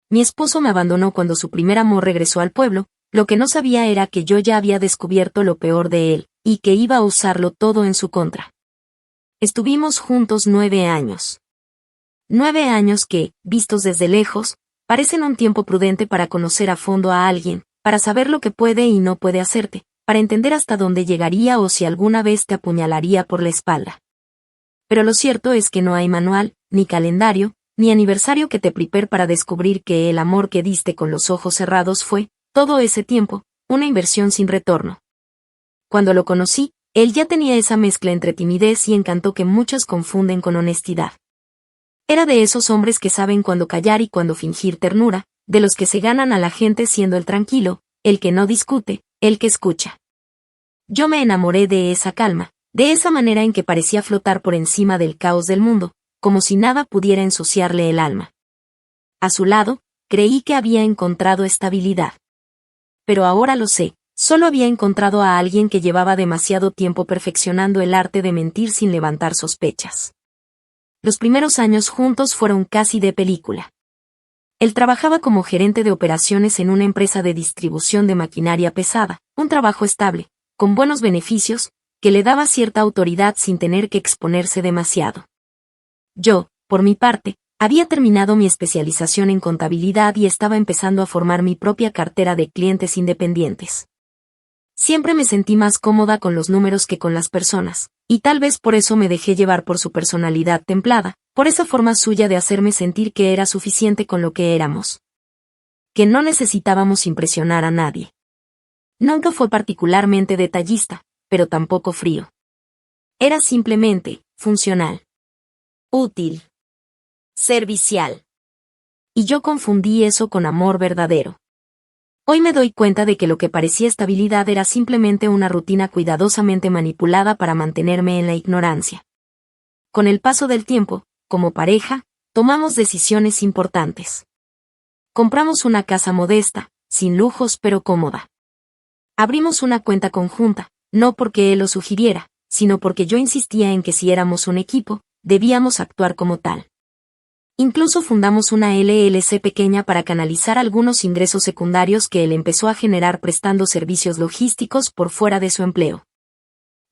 mi esposo me abandonó cuando su primer amor regresó al pueblo, lo que no sabía era que yo ya había descubierto lo peor de él, y que iba a usarlo todo en su contra. Estuvimos juntos 9 años. 9 años que, vistos desde lejos, parecen un tiempo prudente para conocer a fondo a alguien, para saber lo que puede y no puede hacerte, para entender hasta dónde llegaría o si alguna vez te apuñalaría por la espalda. Pero lo cierto es que no hay manual, ni calendario, ni aniversario que te prepare para descubrir que el amor que diste con los ojos cerrados fue, todo ese tiempo, una inversión sin retorno. Cuando lo conocí, él ya tenía esa mezcla entre timidez y encanto que muchos confunden con honestidad. Era de esos hombres que saben cuándo callar y cuándo fingir ternura, de los que se ganan a la gente siendo el tranquilo, el que no discute, el que escucha. Yo me enamoré de esa calma, de esa manera en que parecía flotar por encima del caos del mundo, como si nada pudiera ensuciarle el alma. A su lado, creí que había encontrado estabilidad. Pero ahora lo sé, solo había encontrado a alguien que llevaba demasiado tiempo perfeccionando el arte de mentir sin levantar sospechas. Los primeros años juntos fueron casi de película. Él trabajaba como gerente de operaciones en una empresa de distribución de maquinaria pesada, un trabajo estable, con buenos beneficios, que le daba cierta autoridad sin tener que exponerse demasiado. Yo, por mi parte, había terminado mi especialización en contabilidad y estaba empezando a formar mi propia cartera de clientes independientes. Siempre me sentí más cómoda con los números que con las personas, y tal vez por eso me dejé llevar por su personalidad templada, por esa forma suya de hacerme sentir que era suficiente con lo que éramos. Que no necesitábamos impresionar a nadie. Nunca fue particularmente detallista, pero tampoco frío. Era simplemente, funcional. Útil. Servicial. Y yo confundí eso con amor verdadero. Hoy me doy cuenta de que lo que parecía estabilidad era simplemente una rutina cuidadosamente manipulada para mantenerme en la ignorancia. Con el paso del tiempo, como pareja, tomamos decisiones importantes. Compramos una casa modesta, sin lujos pero cómoda. Abrimos una cuenta conjunta, no porque él lo sugiriera, sino porque yo insistía en que si éramos un equipo, debíamos actuar como tal. Incluso fundamos una LLC pequeña para canalizar algunos ingresos secundarios que él empezó a generar prestando servicios logísticos por fuera de su empleo.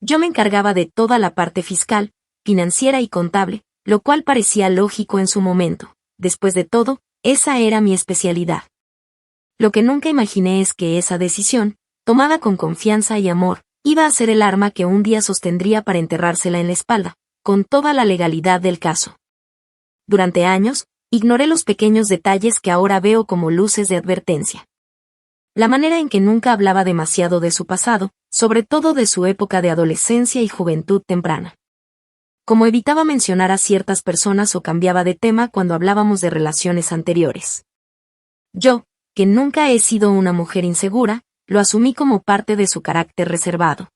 Yo me encargaba de toda la parte fiscal, financiera y contable, lo cual parecía lógico en su momento. Después de todo, esa era mi especialidad. Lo que nunca imaginé es que esa decisión, tomada con confianza y amor, iba a ser el arma que un día sostendría para enterrársela en la espalda, con toda la legalidad del caso. Durante años, ignoré los pequeños detalles que ahora veo como luces de advertencia. La manera en que nunca hablaba demasiado de su pasado, sobre todo de su época de adolescencia y juventud temprana. Como evitaba mencionar a ciertas personas o cambiaba de tema cuando hablábamos de relaciones anteriores. Yo, que nunca he sido una mujer insegura, lo asumí como parte de su carácter reservado.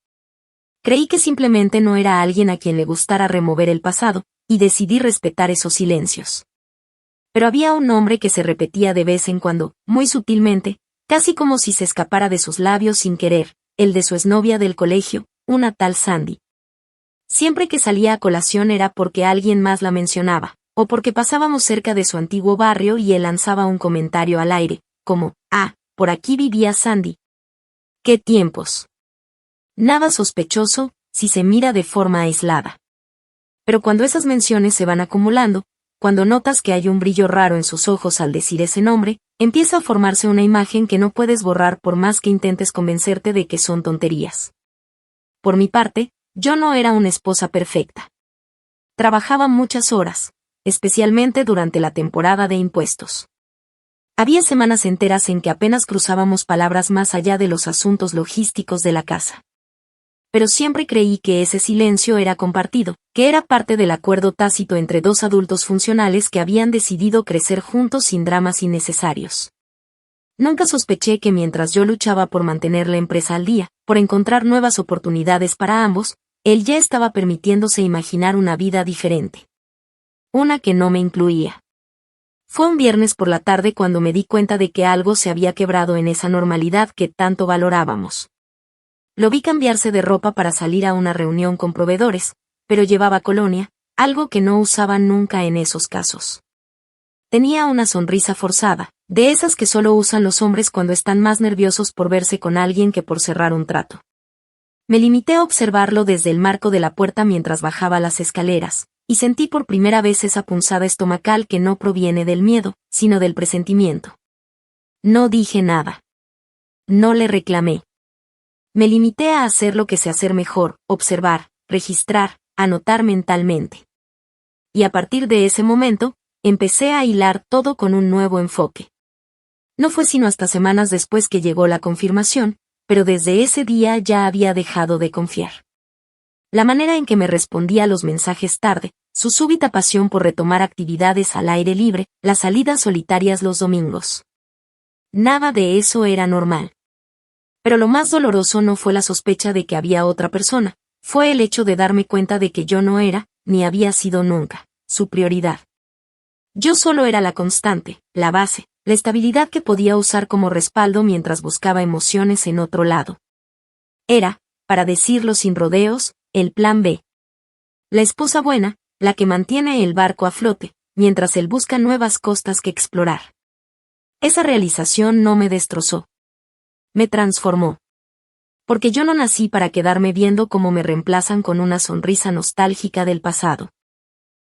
Creí que simplemente no era alguien a quien le gustara remover el pasado, y decidí respetar esos silencios. Pero había un nombre que se repetía de vez en cuando, muy sutilmente, casi como si se escapara de sus labios sin querer, el de su exnovia del colegio, una tal Sandy. Siempre que salía a colación era porque alguien más la mencionaba, o porque pasábamos cerca de su antiguo barrio y él lanzaba un comentario al aire, como, por aquí vivía Sandy. ¡Qué tiempos! Nada sospechoso, si se mira de forma aislada. Pero cuando esas menciones se van acumulando, cuando notas que hay un brillo raro en sus ojos al decir ese nombre, empieza a formarse una imagen que no puedes borrar por más que intentes convencerte de que son tonterías. Por mi parte, yo no era una esposa perfecta. Trabajaba muchas horas, especialmente durante la temporada de impuestos. Había semanas enteras en que apenas cruzábamos palabras más allá de los asuntos logísticos de la casa. Pero siempre creí que ese silencio era compartido, que era parte del acuerdo tácito entre dos adultos funcionales que habían decidido crecer juntos sin dramas innecesarios. Nunca sospeché que mientras yo luchaba por mantener la empresa al día, por encontrar nuevas oportunidades para ambos, él ya estaba permitiéndose imaginar una vida diferente. Una que no me incluía. Fue un viernes por la tarde cuando me di cuenta de que algo se había quebrado en esa normalidad que tanto valorábamos. Lo vi cambiarse de ropa para salir a una reunión con proveedores, pero llevaba colonia, algo que no usaba nunca en esos casos. Tenía una sonrisa forzada, De esas que solo usan los hombres cuando están más nerviosos por verse con alguien que por cerrar un trato. Me limité a observarlo desde el marco de la puerta mientras bajaba las escaleras, y sentí por primera vez esa punzada estomacal que no proviene del miedo, sino del presentimiento. No dije nada. No le reclamé. Me limité a hacer lo que sé hacer mejor, observar, registrar, anotar mentalmente. Y a partir de ese momento, empecé a hilar todo con un nuevo enfoque. No fue sino hasta semanas después que llegó la confirmación, pero desde ese día ya había dejado de confiar. La manera en que me respondía a los mensajes tarde, su súbita pasión por retomar actividades al aire libre, las salidas solitarias los domingos. Nada de eso era normal. Pero lo más doloroso no fue la sospecha de que había otra persona, fue el hecho de darme cuenta de que yo no era, ni había sido nunca, su prioridad. Yo solo era la constante, la base, la estabilidad que podía usar como respaldo mientras buscaba emociones en otro lado. Era, para decirlo sin rodeos, el plan B. La esposa buena, la que mantiene el barco a flote, mientras él busca nuevas costas que explorar. Esa realización no me destrozó. Me transformó. Porque yo no nací para quedarme viendo cómo me reemplazan con una sonrisa nostálgica del pasado.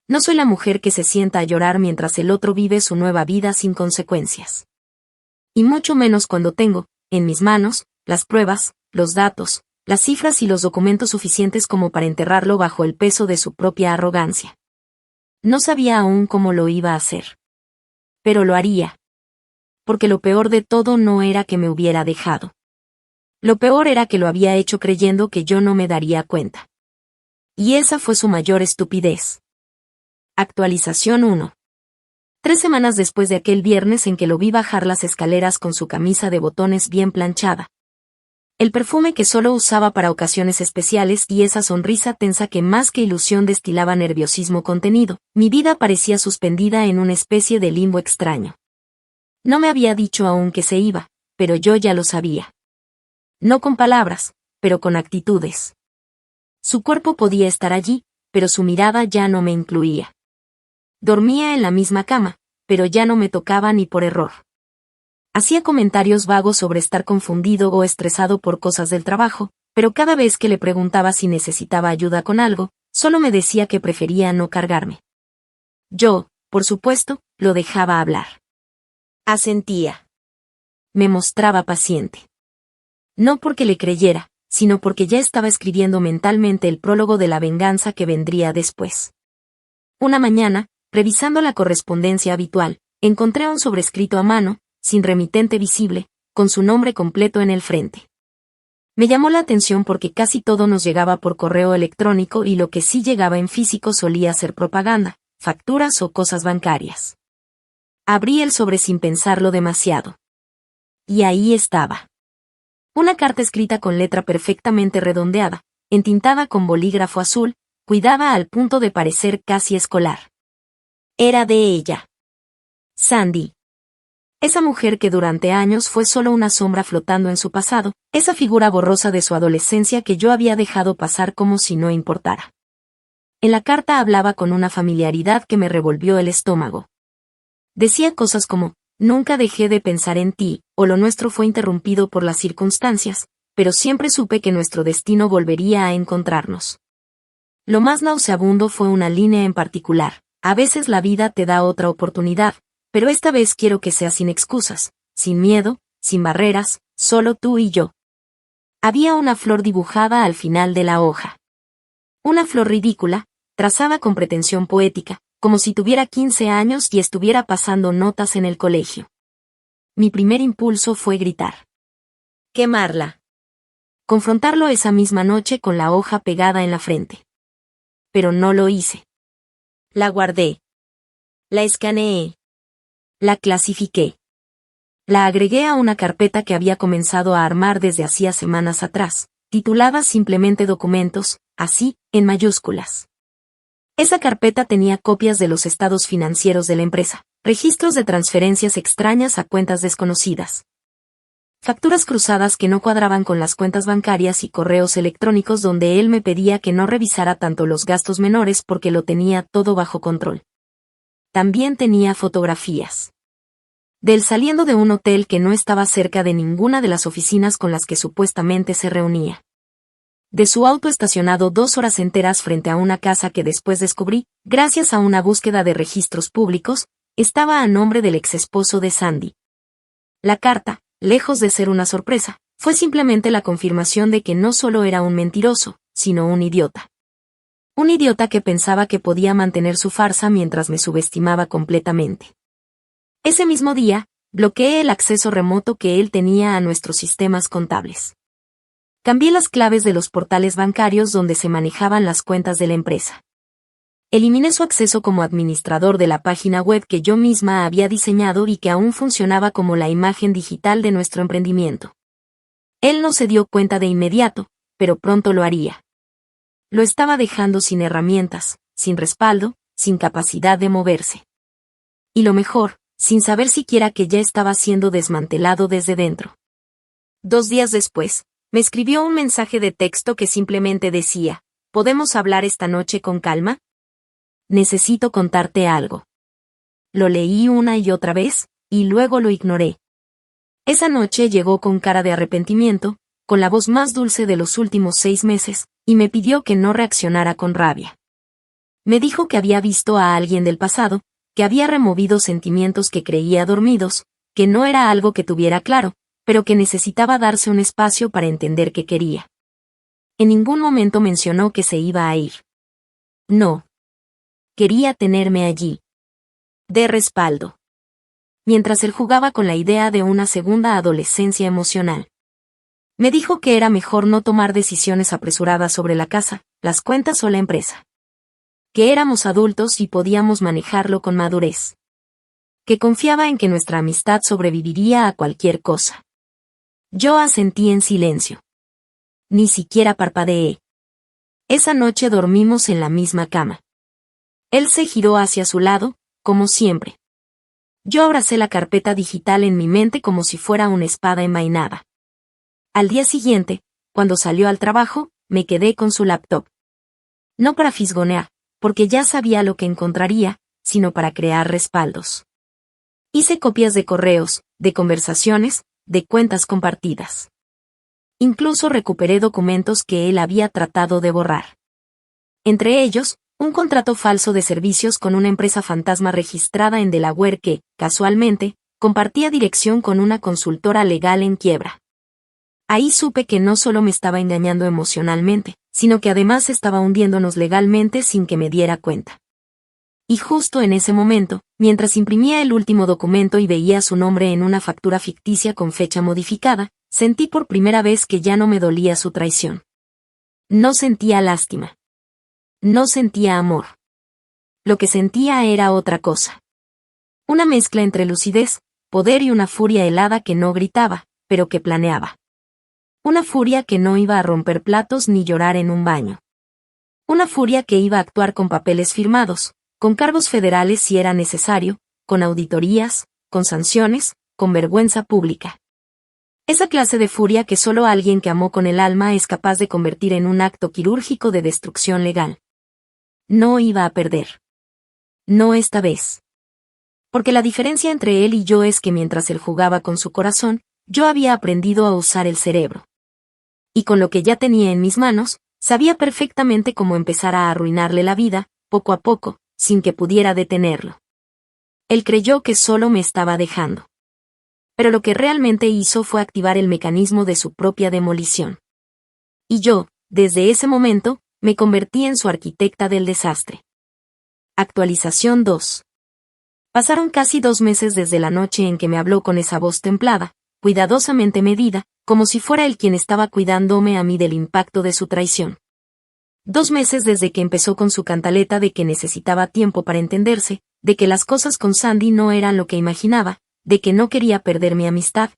No soy la mujer que se sienta a llorar mientras el otro vive su nueva vida sin consecuencias. Y mucho menos cuando tengo, en mis manos, las pruebas, los datos, las cifras y los documentos suficientes como para enterrarlo bajo el peso de su propia arrogancia. No sabía aún cómo lo iba a hacer. Pero lo haría. Porque lo peor de todo no era que me hubiera dejado. Lo peor era que lo había hecho creyendo que yo no me daría cuenta. Y esa fue su mayor estupidez. Actualización 1. 3 semanas después de aquel viernes en que lo vi bajar las escaleras con su camisa de botones bien planchada. El perfume que solo usaba para ocasiones especiales y esa sonrisa tensa que más que ilusión destilaba nerviosismo contenido, mi vida parecía suspendida en una especie de limbo extraño. No me había dicho aún que se iba, pero yo ya lo sabía. No con palabras, pero con actitudes. Su cuerpo podía estar allí, pero su mirada ya no me incluía. Dormía en la misma cama, pero ya no me tocaba ni por error. Hacía comentarios vagos sobre estar confundido o estresado por cosas del trabajo, pero cada vez que le preguntaba si necesitaba ayuda con algo, solo me decía que prefería no cargarme. Yo, por supuesto, lo dejaba hablar. Asentía. Me mostraba paciente. No porque le creyera, sino porque ya estaba escribiendo mentalmente el prólogo de la venganza que vendría después. Una mañana, revisando la correspondencia habitual, encontré un sobrescrito a mano, sin remitente visible, con su nombre completo en el frente. Me llamó la atención porque casi todo nos llegaba por correo electrónico y lo que sí llegaba en físico solía ser propaganda, facturas o cosas bancarias. Abrí el sobre sin pensarlo demasiado. Y ahí estaba. Una carta escrita con letra perfectamente redondeada, entintada con bolígrafo azul, cuidada al punto de parecer casi escolar. Era de ella. Sandy. Esa mujer que durante años fue solo una sombra flotando en su pasado, esa figura borrosa de su adolescencia que yo había dejado pasar como si no importara. En la carta hablaba con una familiaridad que me revolvió el estómago. Decía cosas como, nunca dejé de pensar en ti, o lo nuestro fue interrumpido por las circunstancias, pero siempre supe que nuestro destino volvería a encontrarnos. Lo más nauseabundo fue una línea en particular, a veces la vida te da otra oportunidad, pero esta vez quiero que sea sin excusas, sin miedo, sin barreras, solo tú y yo. Había una flor dibujada al final de la hoja. Una flor ridícula, trazada con pretensión poética, como si tuviera 15 años y estuviera pasando notas en el colegio. Mi primer impulso fue gritar. Quemarla. Confrontarlo esa misma noche con la hoja pegada en la frente. Pero no lo hice. La guardé. La escaneé. La clasifiqué. La agregué a una carpeta que había comenzado a armar desde hacía semanas atrás, titulada simplemente Documentos, así, en mayúsculas. Esa carpeta tenía copias de los estados financieros de la empresa, registros de transferencias extrañas a cuentas desconocidas, facturas cruzadas que no cuadraban con las cuentas bancarias y correos electrónicos donde él me pedía que no revisara tanto los gastos menores porque lo tenía todo bajo control. También tenía fotografías. De él saliendo de un hotel que no estaba cerca de ninguna de las oficinas con las que supuestamente se reunía. De su auto estacionado 2 horas enteras frente a una casa que después descubrí, gracias a una búsqueda de registros públicos, estaba a nombre del exesposo de Sandy. La carta, lejos de ser una sorpresa, fue simplemente la confirmación de que no solo era un mentiroso, sino un idiota. Un idiota que pensaba que podía mantener su farsa mientras me subestimaba completamente. Ese mismo día, bloqueé el acceso remoto que él tenía a nuestros sistemas contables. Cambié las claves de los portales bancarios donde se manejaban las cuentas de la empresa. Eliminé su acceso como administrador de la página web que yo misma había diseñado y que aún funcionaba como la imagen digital de nuestro emprendimiento. Él no se dio cuenta de inmediato, pero pronto lo haría. Lo estaba dejando sin herramientas, sin respaldo, sin capacidad de moverse. Y lo mejor, sin saber siquiera que ya estaba siendo desmantelado desde dentro. 2 días después, me escribió un mensaje de texto que simplemente decía, ¿podemos hablar esta noche con calma? Necesito contarte algo. Lo leí una y otra vez, y luego lo ignoré. Esa noche llegó con cara de arrepentimiento, con la voz más dulce de los últimos 6 meses, y me pidió que no reaccionara con rabia. Me dijo que había visto a alguien del pasado, que había removido sentimientos que creía dormidos, que no era algo que tuviera claro, pero que necesitaba darse un espacio para entender qué quería. En ningún momento mencionó que se iba a ir. No. Quería tenerme allí. De respaldo. Mientras él jugaba con la idea de una segunda adolescencia emocional. Me dijo que era mejor no tomar decisiones apresuradas sobre la casa, las cuentas o la empresa. Que éramos adultos y podíamos manejarlo con madurez. Que confiaba en que nuestra amistad sobreviviría a cualquier cosa. Yo asentí en silencio. Ni siquiera parpadeé. Esa noche dormimos en la misma cama. Él se giró hacia su lado, como siempre. Yo abracé la carpeta digital en mi mente como si fuera una espada envainada. Al día siguiente, cuando salió al trabajo, me quedé con su laptop. No para fisgonear, porque ya sabía lo que encontraría, sino para crear respaldos. Hice copias de correos, de conversaciones, de cuentas compartidas. Incluso recuperé documentos que él había tratado de borrar. Entre ellos, un contrato falso de servicios con una empresa fantasma registrada en Delaware que, casualmente, compartía dirección con una consultora legal en quiebra. Ahí supe que no solo me estaba engañando emocionalmente, sino que además estaba hundiéndonos legalmente sin que me diera cuenta. Y justo en ese momento, mientras imprimía el último documento y veía su nombre en una factura ficticia con fecha modificada, sentí por primera vez que ya no me dolía su traición. No sentía lástima. No sentía amor. Lo que sentía era otra cosa. Una mezcla entre lucidez, poder y una furia helada que no gritaba, pero que planeaba. Una furia que no iba a romper platos ni llorar en un baño. Una furia que iba a actuar con papeles firmados, con cargos federales si era necesario, con auditorías, con sanciones, con vergüenza pública. Esa clase de furia que solo alguien que amó con el alma es capaz de convertir en un acto quirúrgico de destrucción legal. No iba a perder. No esta vez. Porque la diferencia entre él y yo es que mientras él jugaba con su corazón, yo había aprendido a usar el cerebro. Y con lo que ya tenía en mis manos, sabía perfectamente cómo empezar a arruinarle la vida, poco a poco, sin que pudiera detenerlo. Él creyó que solo me estaba dejando. Pero lo que realmente hizo fue activar el mecanismo de su propia demolición. Y yo, desde ese momento, me convertí en su arquitecta del desastre. Actualización 2. Pasaron casi 2 meses desde la noche en que me habló con esa voz templada, cuidadosamente medida, como si fuera él quien estaba cuidándome a mí del impacto de su traición. 2 meses desde que empezó con su cantaleta de que necesitaba tiempo para entenderse, de que las cosas con Sandy no eran lo que imaginaba, de que no quería perder mi amistad.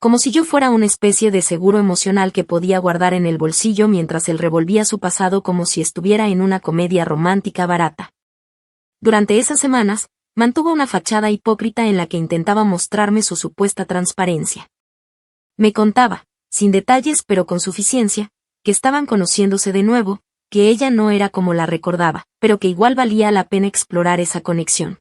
Como si yo fuera una especie de seguro emocional que podía guardar en el bolsillo mientras él revolvía su pasado como si estuviera en una comedia romántica barata. Durante esas semanas, mantuvo una fachada hipócrita en la que intentaba mostrarme su supuesta transparencia. Me contaba, sin detalles pero con suficiencia, que estaban conociéndose de nuevo, que ella no era como la recordaba, pero que igual valía la pena explorar esa conexión.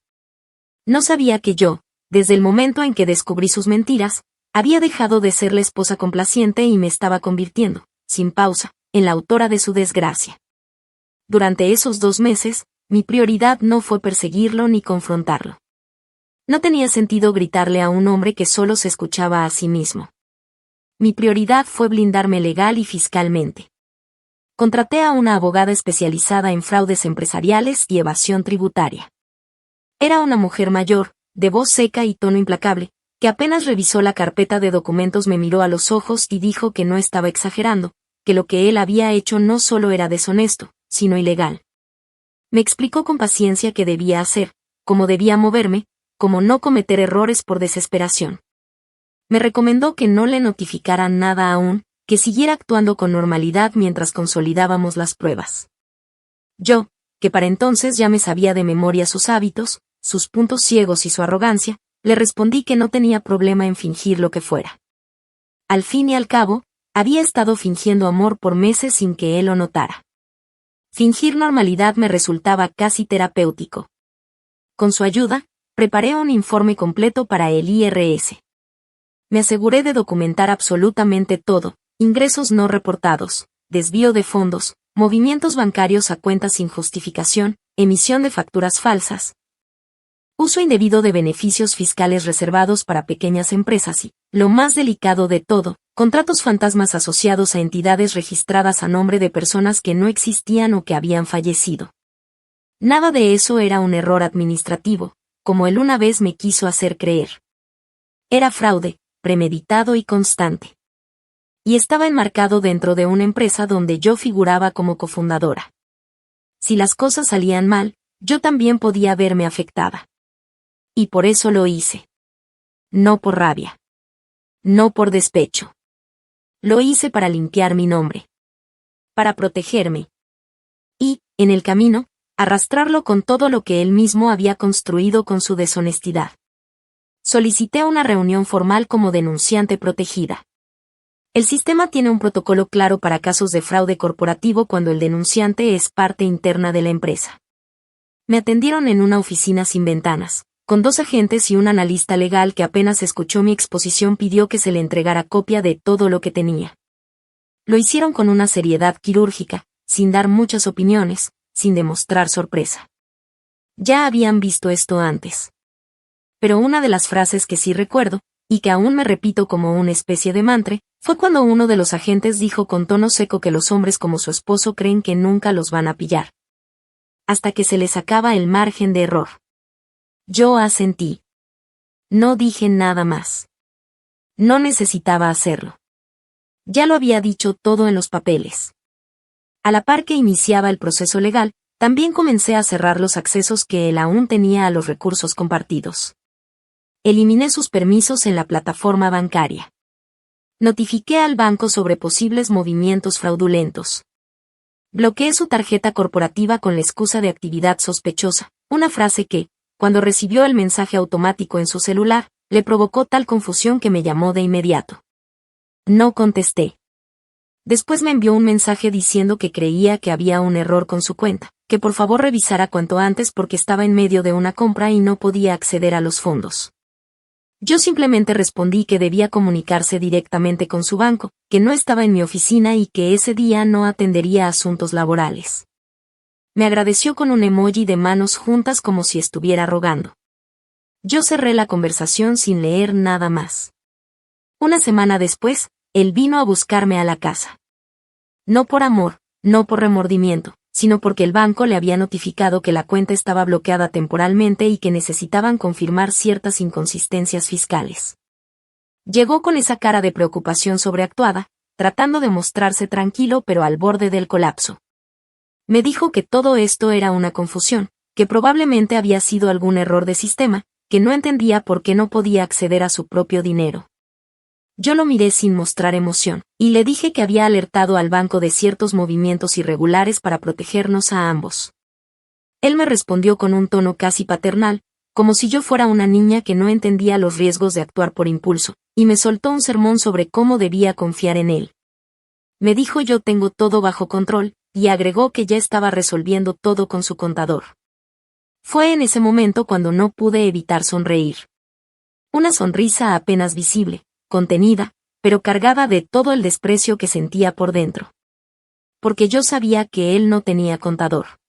No sabía que yo, desde el momento en que descubrí sus mentiras, había dejado de ser la esposa complaciente y me estaba convirtiendo, sin pausa, en la autora de su desgracia. Durante esos 2 meses, mi prioridad no fue perseguirlo ni confrontarlo. No tenía sentido gritarle a un hombre que solo se escuchaba a sí mismo. Mi prioridad fue blindarme legal y fiscalmente. Contraté a una abogada especializada en fraudes empresariales y evasión tributaria. Era una mujer mayor, de voz seca y tono implacable, que apenas revisó la carpeta de documentos me miró a los ojos y dijo que no estaba exagerando, que lo que él había hecho no solo era deshonesto, sino ilegal. Me explicó con paciencia qué debía hacer, cómo debía moverme, cómo no cometer errores por desesperación. Me recomendó que no le notificara nada aún, que siguiera actuando con normalidad mientras consolidábamos las pruebas. Yo, que para entonces ya me sabía de memoria sus hábitos, sus puntos ciegos y su arrogancia, le respondí que no tenía problema en fingir lo que fuera. Al fin y al cabo, había estado fingiendo amor por meses sin que él lo notara. Fingir normalidad me resultaba casi terapéutico. Con su ayuda, preparé un informe completo para el IRS. Me aseguré de documentar absolutamente todo, ingresos no reportados, desvío de fondos, movimientos bancarios a cuentas sin justificación, emisión de facturas falsas, uso indebido de beneficios fiscales reservados para pequeñas empresas y, lo más delicado de todo, contratos fantasmas asociados a entidades registradas a nombre de personas que no existían o que habían fallecido. Nada de eso era un error administrativo, como él una vez me quiso hacer creer. Era fraude, premeditado y constante. Y estaba enmarcado dentro de una empresa donde yo figuraba como cofundadora. Si las cosas salían mal, yo también podía verme afectada. Y por eso lo hice. No por rabia. No por despecho. Lo hice para limpiar mi nombre. Para protegerme. Y, en el camino, arrastrarlo con todo lo que él mismo había construido con su deshonestidad. Solicité una reunión formal como denunciante protegida. El sistema tiene un protocolo claro para casos de fraude corporativo cuando el denunciante es parte interna de la empresa. Me atendieron en una oficina sin ventanas, con 2 agentes y un analista legal que apenas escuchó mi exposición pidió que se le entregara copia de todo lo que tenía. Lo hicieron con una seriedad quirúrgica, sin dar muchas opiniones, sin demostrar sorpresa. Ya habían visto esto antes. Pero una de las frases que sí recuerdo, y que aún me repito como una especie de mantra, fue cuando uno de los agentes dijo con tono seco que los hombres como su esposo creen que nunca los van a pillar. Hasta que se les acaba el margen de error. Yo asentí. No dije nada más. No necesitaba hacerlo. Ya lo había dicho todo en los papeles. A la par que iniciaba el proceso legal, también comencé a cerrar los accesos que él aún tenía a los recursos compartidos. Eliminé sus permisos en la plataforma bancaria. Notifiqué al banco sobre posibles movimientos fraudulentos. Bloqueé su tarjeta corporativa con la excusa de actividad sospechosa, una frase que, cuando recibió el mensaje automático en su celular, le provocó tal confusión que me llamó de inmediato. No contesté. Después me envió un mensaje diciendo que creía que había un error con su cuenta, que por favor revisara cuanto antes porque estaba en medio de una compra y no podía acceder a los fondos. Yo simplemente respondí que debía comunicarse directamente con su banco, que no estaba en mi oficina y que ese día no atendería asuntos laborales. Me agradeció con un emoji de manos juntas como si estuviera rogando. Yo cerré la conversación sin leer nada más. Una semana después, él vino a buscarme a la casa. No por amor, no por remordimiento, sino porque el banco le había notificado que la cuenta estaba bloqueada temporalmente y que necesitaban confirmar ciertas inconsistencias fiscales. Llegó con esa cara de preocupación sobreactuada, tratando de mostrarse tranquilo pero al borde del colapso. Me dijo que todo esto era una confusión, que probablemente había sido algún error de sistema, que no entendía por qué no podía acceder a su propio dinero. Yo lo miré sin mostrar emoción, y le dije que había alertado al banco de ciertos movimientos irregulares para protegernos a ambos. Él me respondió con un tono casi paternal, como si yo fuera una niña que no entendía los riesgos de actuar por impulso, y me soltó un sermón sobre cómo debía confiar en él. Me dijo yo tengo todo bajo control, y agregó que ya estaba resolviendo todo con su contador. Fue en ese momento cuando no pude evitar sonreír. Una sonrisa apenas visible, contenida, pero cargada de todo el desprecio que sentía por dentro. Porque yo sabía que él no tenía contador.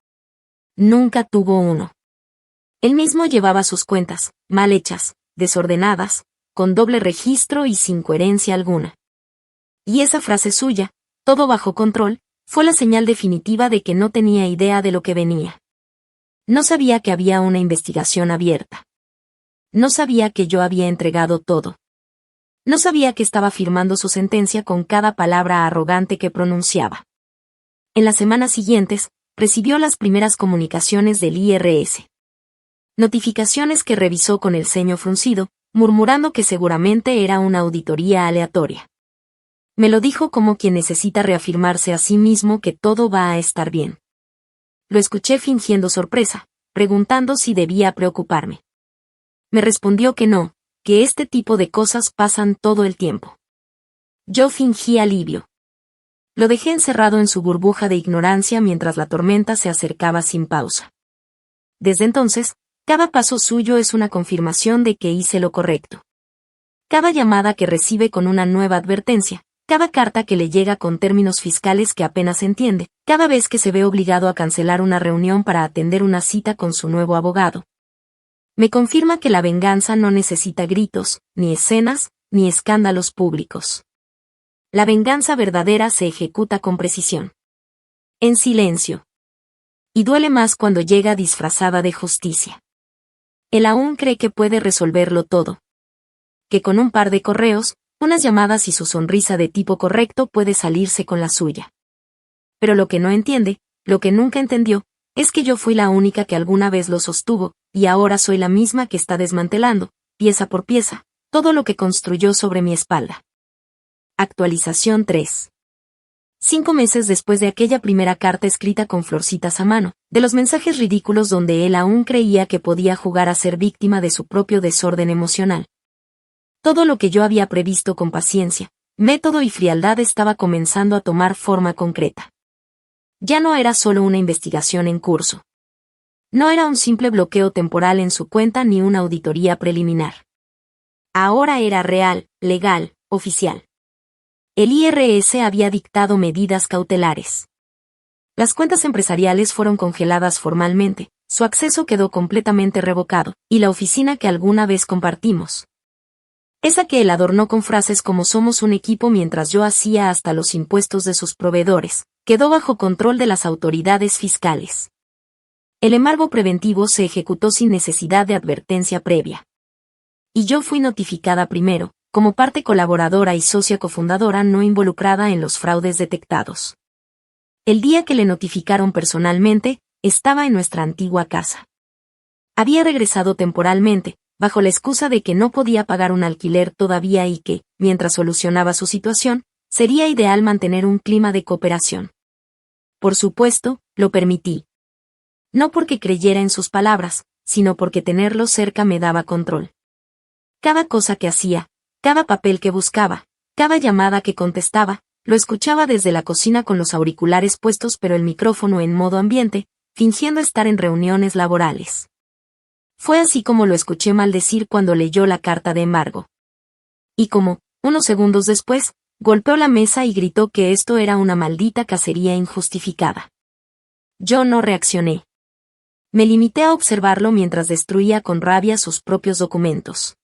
Nunca tuvo uno. Él mismo llevaba sus cuentas, mal hechas, desordenadas, con doble registro y sin coherencia alguna. Y esa frase suya, todo bajo control, fue la señal definitiva de que no tenía idea de lo que venía. No sabía que había una investigación abierta. No sabía que yo había entregado todo. No sabía que estaba firmando su sentencia con cada palabra arrogante que pronunciaba. En las semanas siguientes, recibió las primeras comunicaciones del IRS. Notificaciones que revisó con el ceño fruncido, murmurando que seguramente era una auditoría aleatoria. Me lo dijo como quien necesita reafirmarse a sí mismo que todo va a estar bien. Lo escuché fingiendo sorpresa, preguntando si debía preocuparme. Me respondió que no, que este tipo de cosas pasan todo el tiempo. Yo fingí alivio. Lo dejé encerrado en su burbuja de ignorancia mientras la tormenta se acercaba sin pausa. Desde entonces, cada paso suyo es una confirmación de que hice lo correcto. Cada llamada que recibe con una nueva advertencia, cada carta que le llega con términos fiscales que apenas entiende, cada vez que se ve obligado a cancelar una reunión para atender una cita con su nuevo abogado. Me confirma que la venganza no necesita gritos, ni escenas, ni escándalos públicos. La venganza verdadera se ejecuta con precisión. En silencio. Y duele más cuando llega disfrazada de justicia. Él aún cree que puede resolverlo todo. Que con un par de correos, unas llamadas y su sonrisa de tipo correcto puede salirse con la suya. Pero lo que no entiende, lo que nunca entendió, es que yo fui la única que alguna vez lo sostuvo, y ahora soy la misma que está desmantelando, pieza por pieza, todo lo que construyó sobre mi espalda. Actualización 3. 5 meses después de aquella primera carta escrita con florcitas a mano, de los mensajes ridículos donde él aún creía que podía jugar a ser víctima de su propio desorden emocional. Todo lo que yo había previsto con paciencia, método y frialdad estaba comenzando a tomar forma concreta. Ya no era solo una investigación en curso. No era un simple bloqueo temporal en su cuenta ni una auditoría preliminar. Ahora era real, legal, oficial. El IRS había dictado medidas cautelares. Las cuentas empresariales fueron congeladas formalmente, su acceso quedó completamente revocado, y la oficina que alguna vez compartimos. Esa que él adornó con frases como somos un equipo mientras yo hacía hasta los impuestos de sus proveedores, quedó bajo control de las autoridades fiscales. El embargo preventivo se ejecutó sin necesidad de advertencia previa. Y yo fui notificada primero, como parte colaboradora y socia cofundadora no involucrada en los fraudes detectados. El día que le notificaron personalmente, estaba en nuestra antigua casa. Había regresado temporalmente, bajo la excusa de que no podía pagar un alquiler todavía y que, mientras solucionaba su situación, sería ideal mantener un clima de cooperación. Por supuesto, lo permití. No porque creyera en sus palabras, sino porque tenerlo cerca me daba control. Cada cosa que hacía, cada papel que buscaba, cada llamada que contestaba, lo escuchaba desde la cocina con los auriculares puestos pero el micrófono en modo ambiente, fingiendo estar en reuniones laborales. Fue así como lo escuché maldecir cuando leyó la carta de embargo. Y como, unos segundos después, golpeó la mesa y gritó que esto era una maldita cacería injustificada. Yo no reaccioné. Me limité a observarlo mientras destruía con rabia sus propios documentos.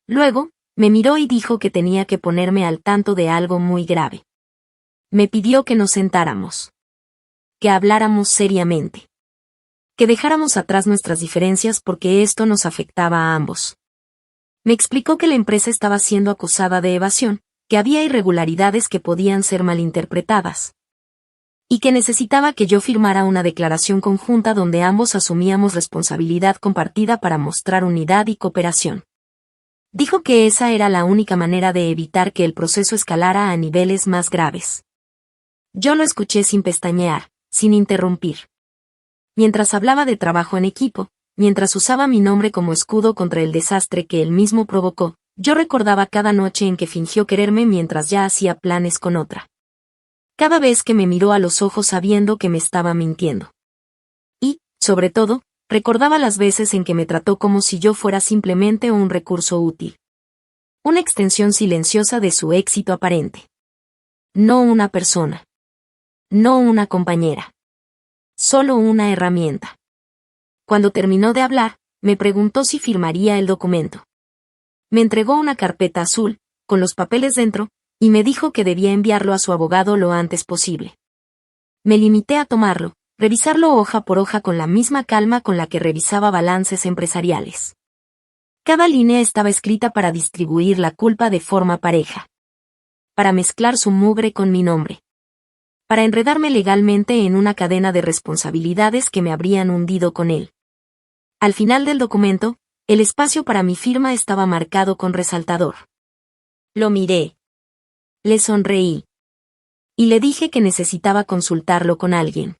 Luego, me miró y dijo que tenía que ponerme al tanto de algo muy grave. Me pidió que nos sentáramos. Que habláramos seriamente. Que dejáramos atrás nuestras diferencias porque esto nos afectaba a ambos. Me explicó que la empresa estaba siendo acusada de evasión, que había irregularidades que podían ser malinterpretadas. Y que necesitaba que yo firmara una declaración conjunta donde ambos asumíamos responsabilidad compartida para mostrar unidad y cooperación. Dijo que esa era la única manera de evitar que el proceso escalara a niveles más graves. Yo lo escuché sin pestañear, sin interrumpir. Mientras hablaba de trabajo en equipo, mientras usaba mi nombre como escudo contra el desastre que él mismo provocó, yo recordaba cada noche en que fingió quererme mientras ya hacía planes con otra. Cada vez que me miró a los ojos sabiendo que me estaba mintiendo. Y, sobre todo, recordaba las veces en que me trató como si yo fuera simplemente un recurso útil. Una extensión silenciosa de su éxito aparente. No una persona. No una compañera. Solo una herramienta. Cuando terminó de hablar, me preguntó si firmaría el documento. Me entregó una carpeta azul, con los papeles dentro, y me dijo que debía enviarlo a su abogado lo antes posible. Me limité a tomarlo, revisarlo hoja por hoja con la misma calma con la que revisaba balances empresariales. Cada línea estaba escrita para distribuir la culpa de forma pareja. Para mezclar su mugre con mi nombre. Para enredarme legalmente en una cadena de responsabilidades que me habrían hundido con él. Al final del documento, el espacio para mi firma estaba marcado con resaltador. Lo miré. Le sonreí. Y le dije que necesitaba consultarlo con alguien.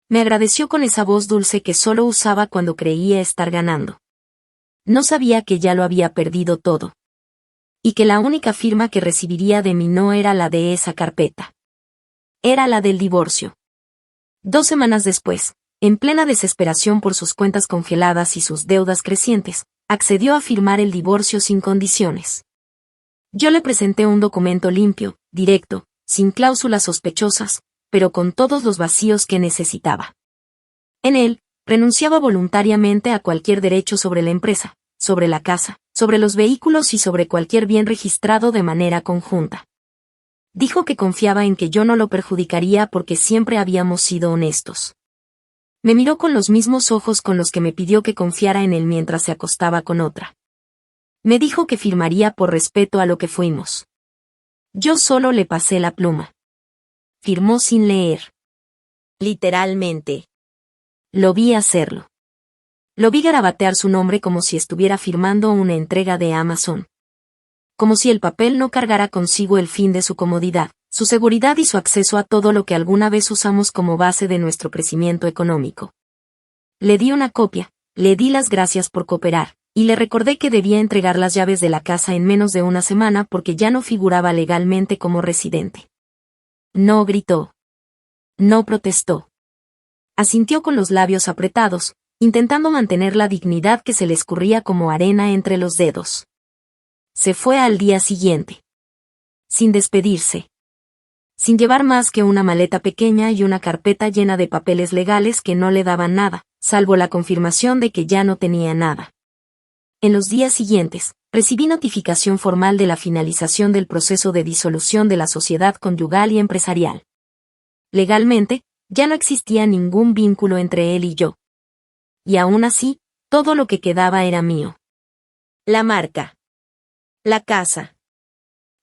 Me agradeció con esa voz dulce que solo usaba cuando creía estar ganando. No sabía que ya lo había perdido todo. Y que la única firma que recibiría de mí no era la de esa carpeta. Era la del divorcio. 2 semanas después, en plena desesperación por sus cuentas congeladas y sus deudas crecientes, accedió a firmar el divorcio sin condiciones. Yo le presenté un documento limpio, directo, sin cláusulas sospechosas, pero con todos los vacíos que necesitaba. En él, renunciaba voluntariamente a cualquier derecho sobre la empresa, sobre la casa, sobre los vehículos y sobre cualquier bien registrado de manera conjunta. Dijo que confiaba en que yo no lo perjudicaría porque siempre habíamos sido honestos. Me miró con los mismos ojos con los que me pidió que confiara en él mientras se acostaba con otra. Me dijo que firmaría por respeto a lo que fuimos. Yo solo le pasé la pluma. Firmó sin leer. Literalmente. Lo vi hacerlo. Lo vi garabatear su nombre como si estuviera firmando una entrega de Amazon. Como si el papel no cargara consigo el fin de su comodidad, su seguridad y su acceso a todo lo que alguna vez usamos como base de nuestro crecimiento económico. Le di una copia, le di las gracias por cooperar, y le recordé que debía entregar las llaves de la casa en menos de una semana porque ya no figuraba legalmente como residente. No gritó. No protestó. Asintió con los labios apretados, intentando mantener la dignidad que se le escurría como arena entre los dedos. Se fue al día siguiente. Sin despedirse. Sin llevar más que una maleta pequeña y una carpeta llena de papeles legales que no le daban nada, salvo la confirmación de que ya no tenía nada. En los días siguientes, recibí notificación formal de la finalización del proceso de disolución de la sociedad conyugal y empresarial. Legalmente, ya no existía ningún vínculo entre él y yo. Y aún así, todo lo que quedaba era mío. La marca. La casa.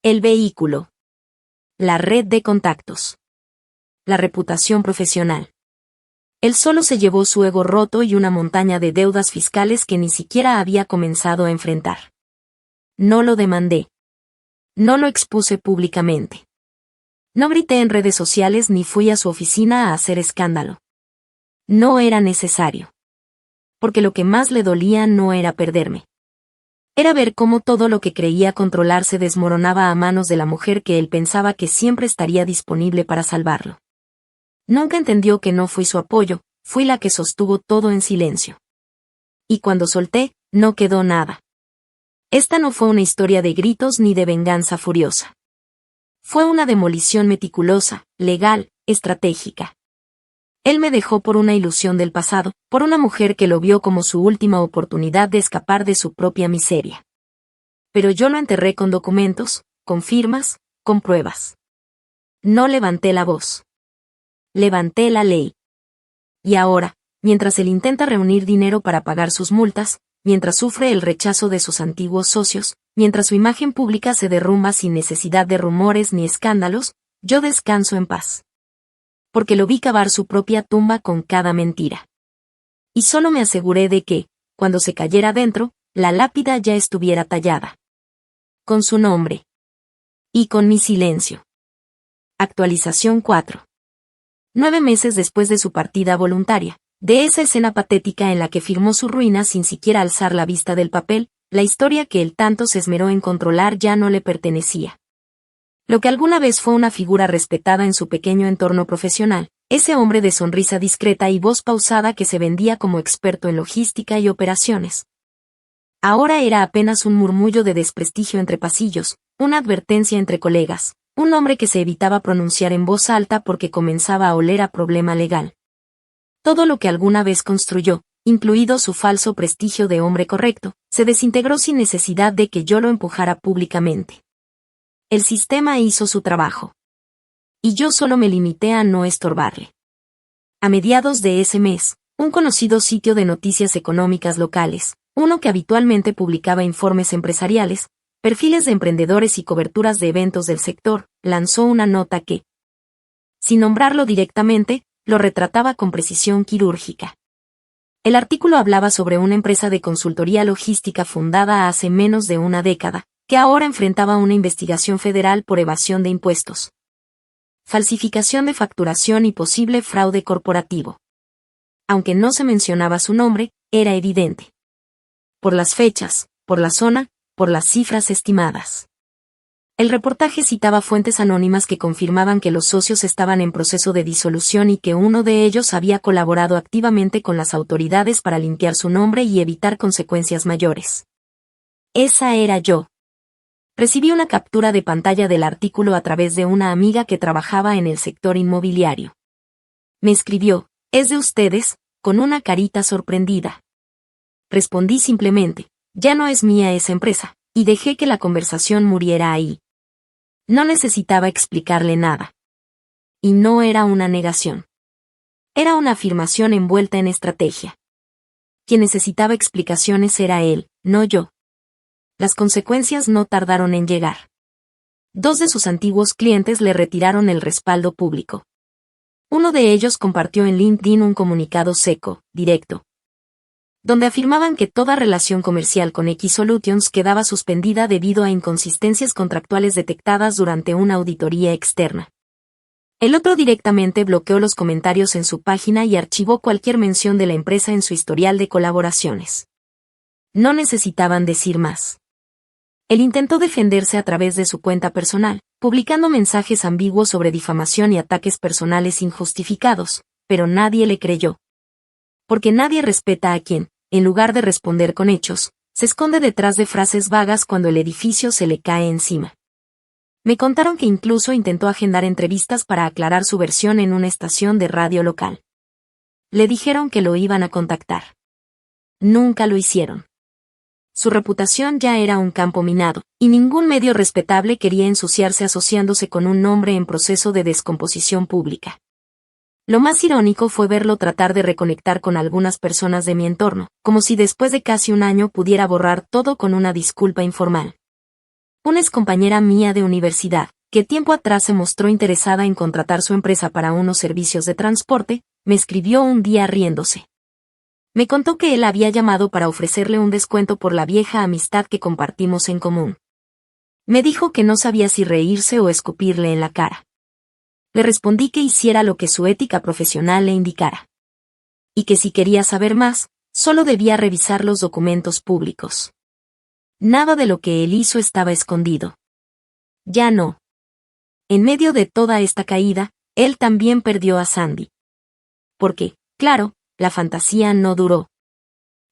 El vehículo. La red de contactos. La reputación profesional. Él solo se llevó su ego roto y una montaña de deudas fiscales que ni siquiera había comenzado a enfrentar. No lo demandé. No lo expuse públicamente. No grité en redes sociales ni fui a su oficina a hacer escándalo. No era necesario. Porque lo que más le dolía no era perderme. Era ver cómo todo lo que creía controlar se desmoronaba a manos de la mujer que él pensaba que siempre estaría disponible para salvarlo. Nunca entendió que no fui su apoyo, fui la que sostuvo todo en silencio. Y cuando solté, no quedó nada. Esta no fue una historia de gritos ni de venganza furiosa. Fue una demolición meticulosa, legal, estratégica. Él me dejó por una ilusión del pasado, por una mujer que lo vio como su última oportunidad de escapar de su propia miseria. Pero yo lo enterré con documentos, con firmas, con pruebas. No levanté la voz. Levanté la ley. Y ahora, mientras él intenta reunir dinero para pagar sus multas, mientras sufre el rechazo de sus antiguos socios, mientras su imagen pública se derrumba sin necesidad de rumores ni escándalos, yo descanso en paz. Porque lo vi cavar su propia tumba con cada mentira. Y solo me aseguré de que, cuando se cayera dentro, la lápida ya estuviera tallada. Con su nombre. Y con mi silencio. Actualización 4. 9 meses después de su partida voluntaria, de esa escena patética en la que firmó su ruina sin siquiera alzar la vista del papel, la historia que él tanto se esmeró en controlar ya no le pertenecía. Lo que alguna vez fue una figura respetada en su pequeño entorno profesional, Ese hombre de sonrisa discreta y voz pausada que se vendía como experto en logística y operaciones. Ahora era apenas un murmullo de desprestigio entre pasillos, una advertencia entre colegas, un nombre que se evitaba pronunciar en voz alta porque comenzaba a oler a problema legal. Todo lo que alguna vez construyó, incluido su falso prestigio de hombre correcto, se desintegró sin necesidad de que yo lo empujara públicamente. El sistema hizo su trabajo. Y yo solo me limité a no estorbarle. A mediados de ese mes, un conocido sitio de noticias económicas locales, uno que habitualmente publicaba informes empresariales, perfiles de emprendedores y coberturas de eventos del sector, lanzó una nota que, sin nombrarlo directamente, lo retrataba con precisión quirúrgica. El artículo hablaba sobre una empresa de consultoría logística fundada hace menos de una década, que ahora enfrentaba una investigación federal por evasión de impuestos, falsificación de facturación y posible fraude corporativo. Aunque no se mencionaba su nombre, era evidente. Por las fechas, por la zona, por las cifras estimadas. El reportaje citaba fuentes anónimas que confirmaban que los socios estaban en proceso de disolución y que uno de ellos había colaborado activamente con las autoridades para limpiar su nombre y evitar consecuencias mayores. Esa era yo. Recibí una captura de pantalla del artículo a través de una amiga que trabajaba en el sector inmobiliario. Me escribió, «¿Es de ustedes?», con una carita sorprendida. Respondí simplemente, «Ya no es mía esa empresa», y dejé que la conversación muriera ahí. No necesitaba explicarle nada. Y no era una negación. Era una afirmación envuelta en estrategia. Quien necesitaba explicaciones era él, no yo. Las consecuencias no tardaron en llegar. 2 de sus antiguos clientes le retiraron el respaldo público. Uno de ellos compartió en LinkedIn un comunicado seco, directo, donde afirmaban que toda relación comercial con X-Solutions quedaba suspendida debido a inconsistencias contractuales detectadas durante una auditoría externa. El otro directamente bloqueó los comentarios en su página y archivó cualquier mención de la empresa en su historial de colaboraciones. No necesitaban decir más. Él intentó defenderse a través de su cuenta personal, publicando mensajes ambiguos sobre difamación y ataques personales injustificados, pero nadie le creyó. Porque nadie respeta a quien, en lugar de responder con hechos, se esconde detrás de frases vagas cuando el edificio se le cae encima. Me contaron que incluso intentó agendar entrevistas para aclarar su versión en una estación de radio local. Le dijeron que lo iban a contactar. Nunca lo hicieron. Su reputación ya era un campo minado, y ningún medio respetable quería ensuciarse asociándose con un nombre en proceso de descomposición pública. Lo más irónico fue verlo tratar de reconectar con algunas personas de mi entorno, como si después de casi un año pudiera borrar todo con una disculpa informal. Una excompañera mía de universidad, que tiempo atrás se mostró interesada en contratar su empresa para unos servicios de transporte, me escribió un día riéndose. Me contó que él había llamado para ofrecerle un descuento por la vieja amistad que compartimos en común. Me dijo que no sabía si reírse o escupirle en la cara. Le respondí que hiciera lo que su ética profesional le indicara. Y que si quería saber más, solo debía revisar los documentos públicos. Nada de lo que él hizo estaba escondido. Ya no. En medio de toda esta caída, él también perdió a Sandy. Porque, claro, la fantasía no duró.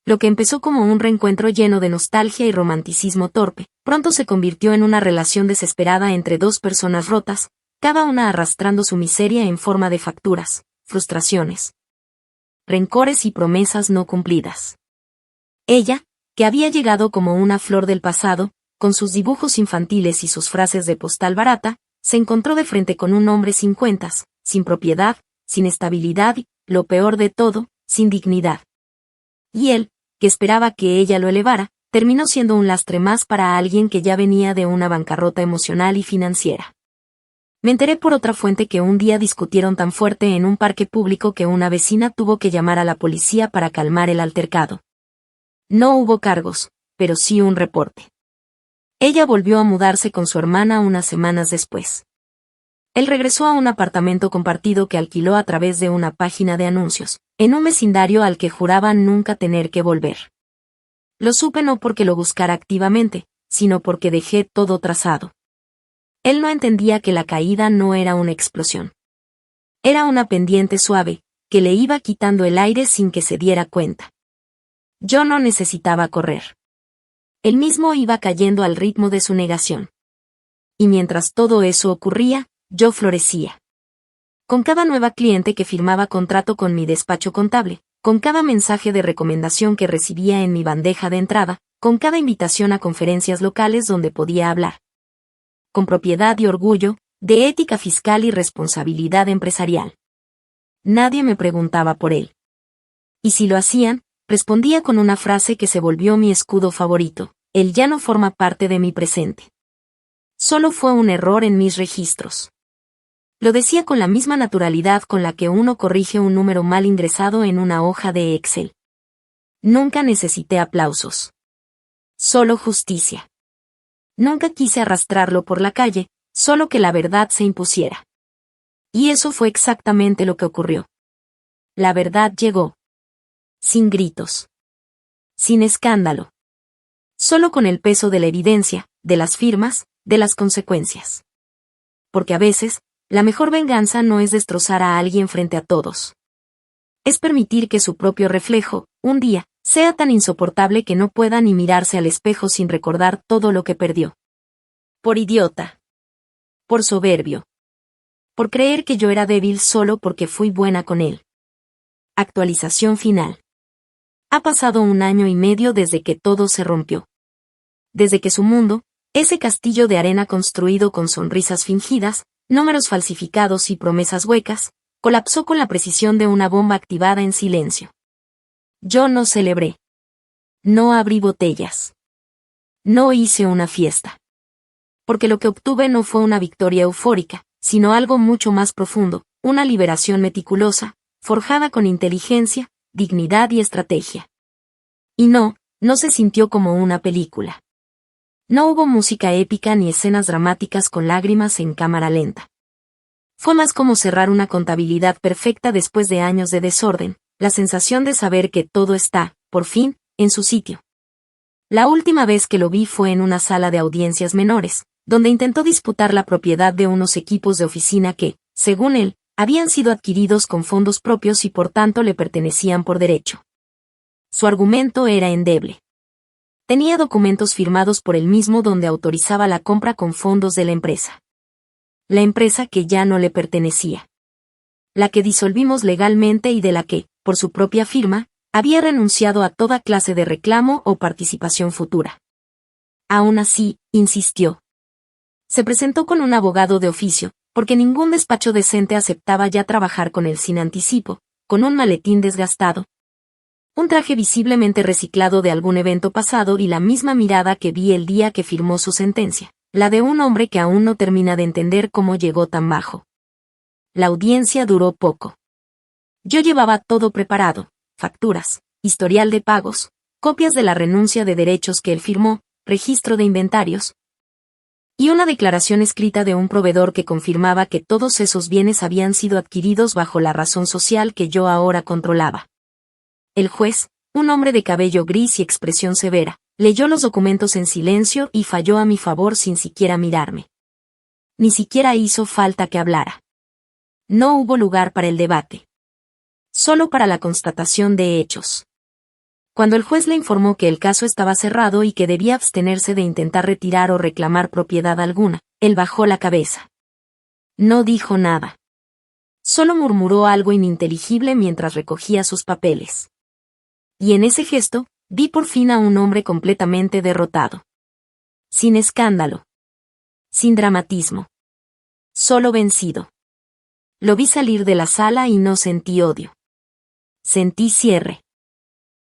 Lo que empezó como un reencuentro lleno de nostalgia y romanticismo torpe, pronto se convirtió en una relación desesperada entre 2 personas rotas, cada una arrastrando su miseria en forma de facturas, frustraciones, rencores y promesas no cumplidas. Ella, que había llegado como una flor del pasado, con sus dibujos infantiles y sus frases de postal barata, se encontró de frente con un hombre sin cuentas, sin propiedad, sin estabilidad y, lo peor de todo, sin dignidad. Y él, que esperaba que ella lo elevara, terminó siendo un lastre más para alguien que ya venía de una bancarrota emocional y financiera. Me enteré por otra fuente que un día discutieron tan fuerte en un parque público que una vecina tuvo que llamar a la policía para calmar el altercado. No hubo cargos, pero sí un reporte. Ella volvió a mudarse con su hermana unas semanas después. Él regresó a un apartamento compartido que alquiló a través de una página de anuncios, en un vecindario al que juraba nunca tener que volver. Lo supe no porque lo buscara activamente, sino porque dejé todo trazado. Él no entendía que la caída no era una explosión. Era una pendiente suave, que le iba quitando el aire sin que se diera cuenta. Yo no necesitaba correr. Él mismo iba cayendo al ritmo de su negación. Y mientras todo eso ocurría, yo florecía. Con cada nueva cliente que firmaba contrato con mi despacho contable, con cada mensaje de recomendación que recibía en mi bandeja de entrada, con cada invitación a conferencias locales donde podía hablar. Con propiedad y orgullo, de ética fiscal y responsabilidad empresarial. Nadie me preguntaba por él. Y si lo hacían, respondía con una frase que se volvió mi escudo favorito: él ya no forma parte de mi presente. Solo fue un error en mis registros. Lo decía con la misma naturalidad con la que uno corrige un número mal ingresado en una hoja de Excel. Nunca necesité aplausos. Solo justicia. Nunca quise arrastrarlo por la calle, solo que la verdad se impusiera. Y eso fue exactamente lo que ocurrió. La verdad llegó. Sin gritos. Sin escándalo. Solo con el peso de la evidencia, de las firmas, de las consecuencias. Porque a veces, la mejor venganza no es destrozar a alguien frente a todos. Es permitir que su propio reflejo, un día, sea tan insoportable que no pueda ni mirarse al espejo sin recordar todo lo que perdió. Por idiota. Por soberbio. Por creer que yo era débil solo porque fui buena con él. Actualización final. Ha pasado 1 año y medio desde que todo se rompió. Desde que su mundo, ese castillo de arena construido con sonrisas fingidas, números falsificados y promesas huecas, colapsó con la precisión de una bomba activada en silencio. Yo no celebré. No abrí botellas. No hice una fiesta. Porque lo que obtuve no fue una victoria eufórica, sino algo mucho más profundo, una liberación meticulosa, forjada con inteligencia, dignidad y estrategia. Y no se sintió como una película. No hubo música épica ni escenas dramáticas con lágrimas en cámara lenta. Fue más como cerrar una contabilidad perfecta después de años de desorden, la sensación de saber que todo está, por fin, en su sitio. La última vez que lo vi fue en una sala de audiencias menores, donde intentó disputar la propiedad de unos equipos de oficina que, según él, habían sido adquiridos con fondos propios y por tanto le pertenecían por derecho. Su argumento era endeble. Tenía documentos firmados por él mismo donde autorizaba la compra con fondos de la empresa. La empresa que ya no le pertenecía. La que disolvimos legalmente y de la que, por su propia firma, había renunciado a toda clase de reclamo o participación futura. Aún así, insistió. Se presentó con un abogado de oficio, porque ningún despacho decente aceptaba ya trabajar con él sin anticipo, con un maletín desgastado, un traje visiblemente reciclado de algún evento pasado y la misma mirada que vi el día que firmó su sentencia, la de un hombre que aún no termina de entender cómo llegó tan bajo. La audiencia duró poco. Yo llevaba todo preparado, facturas, historial de pagos, copias de la renuncia de derechos que él firmó, registro de inventarios, y una declaración escrita de un proveedor que confirmaba que todos esos bienes habían sido adquiridos bajo la razón social que yo ahora controlaba. El juez, un hombre de cabello gris y expresión severa, leyó los documentos en silencio y falló a mi favor sin siquiera mirarme. Ni siquiera hizo falta que hablara. No hubo lugar para el debate. Solo para la constatación de hechos. Cuando el juez le informó que el caso estaba cerrado y que debía abstenerse de intentar retirar o reclamar propiedad alguna, él bajó la cabeza. No dijo nada. Solo murmuró algo ininteligible mientras recogía sus papeles. Y en ese gesto, vi por fin a un hombre completamente derrotado. Sin escándalo. Sin dramatismo. Solo vencido. Lo vi salir de la sala y no sentí odio. Sentí cierre.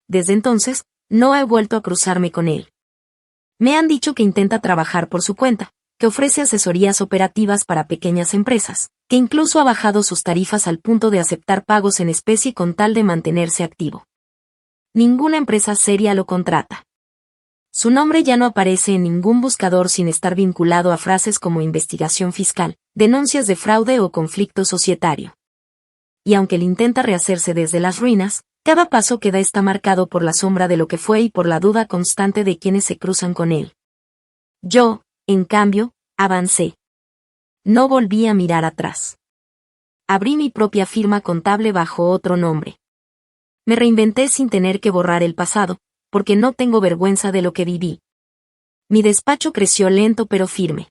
Desde entonces, no he vuelto a cruzarme con él. Me han dicho que intenta trabajar por su cuenta, que ofrece asesorías operativas para pequeñas empresas, que incluso ha bajado sus tarifas al punto de aceptar pagos en especie con tal de mantenerse activo. Ninguna empresa seria lo contrata. Su nombre ya no aparece en ningún buscador sin estar vinculado a frases como investigación fiscal, denuncias de fraude o conflicto societario. Y aunque él intenta rehacerse desde las ruinas, cada paso que da está marcado por la sombra de lo que fue y por la duda constante de quienes se cruzan con él. Yo, en cambio, avancé. No volví a mirar atrás. abrí mi propia firma contable bajo otro nombre. Me reinventé sin tener que borrar el pasado, porque no tengo vergüenza de lo que viví. Mi despacho creció lento pero firme.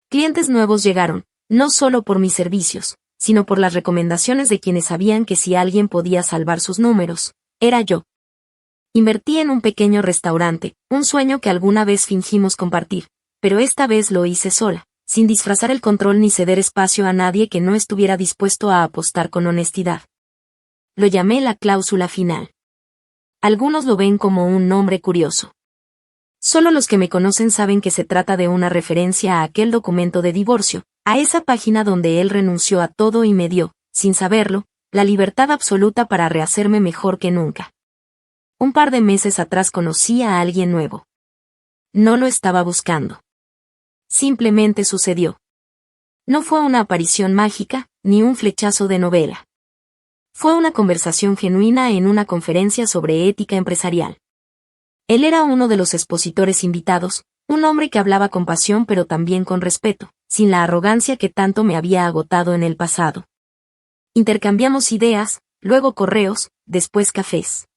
Clientes nuevos llegaron, no solo por mis servicios, sino por las recomendaciones de quienes sabían que si alguien podía salvar sus números, era yo. Invertí en un pequeño restaurante, un sueño que alguna vez fingimos compartir, pero esta vez lo hice sola, sin disfrazar el control ni ceder espacio a nadie que no estuviera dispuesto a apostar con honestidad. Lo llamé la cláusula final. Algunos lo ven como un nombre curioso. Solo los que me conocen saben que se trata de una referencia a aquel documento de divorcio, a esa página donde él renunció a todo y me dio, sin saberlo, la libertad absoluta para rehacerme mejor que nunca. Un par de meses atrás conocí a alguien nuevo. No lo estaba buscando. Simplemente sucedió. No fue una aparición mágica, ni un flechazo de novela. Fue una conversación genuina en una conferencia sobre ética empresarial. Él era uno de los expositores invitados, un hombre que hablaba con pasión pero también con respeto, sin la arrogancia que tanto me había agotado en el pasado. Intercambiamos ideas, luego correos, después cafés.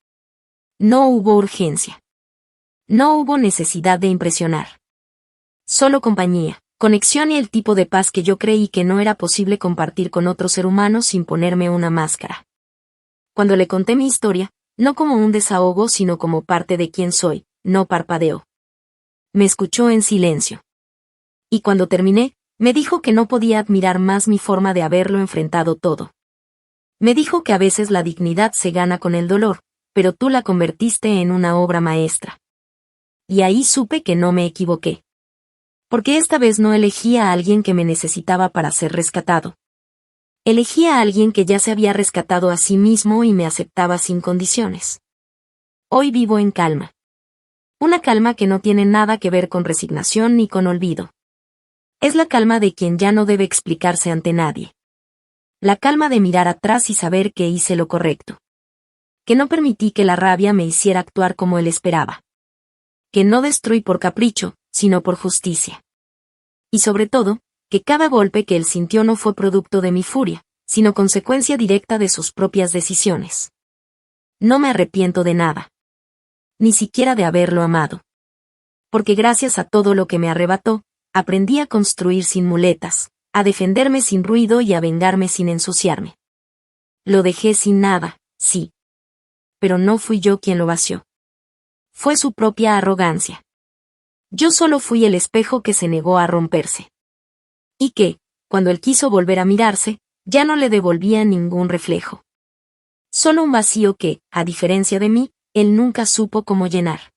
No hubo urgencia. No hubo necesidad de impresionar. Solo compañía, conexión y el tipo de paz que yo creí que no era posible compartir con otro ser humano sin ponerme una máscara. Cuando le conté mi historia, no como un desahogo sino como parte de quién soy, no parpadeó. Me escuchó en silencio. Y cuando terminé, me dijo que no podía admirar más mi forma de haberlo enfrentado todo. Me dijo que a veces la dignidad se gana con el dolor, pero tú la convertiste en una obra maestra. Y ahí supe que no me equivoqué. Porque esta vez no elegí a alguien que me necesitaba para ser rescatado. Elegí a alguien que ya se había rescatado a sí mismo y me aceptaba sin condiciones. Hoy vivo en calma. Una calma que no tiene nada que ver con resignación ni con olvido. Es la calma de quien ya no debe explicarse ante nadie. La calma de mirar atrás y saber que hice lo correcto. Que no permití que la rabia me hiciera actuar como él esperaba. Que no destruí por capricho, sino por justicia. Y sobre todo, que cada golpe que él sintió no fue producto de mi furia, sino consecuencia directa de sus propias decisiones. No me arrepiento de nada. Ni siquiera de haberlo amado. Porque gracias a todo lo que me arrebató, aprendí a construir sin muletas, a defenderme sin ruido y a vengarme sin ensuciarme. Lo dejé sin nada, sí. Pero no fui yo quien lo vació. Fue su propia arrogancia. Yo solo fui el espejo que se negó a romperse. Y que, cuando él quiso volver a mirarse, ya no le devolvía ningún reflejo. Solo un vacío que, a diferencia de mí, él nunca supo cómo llenar.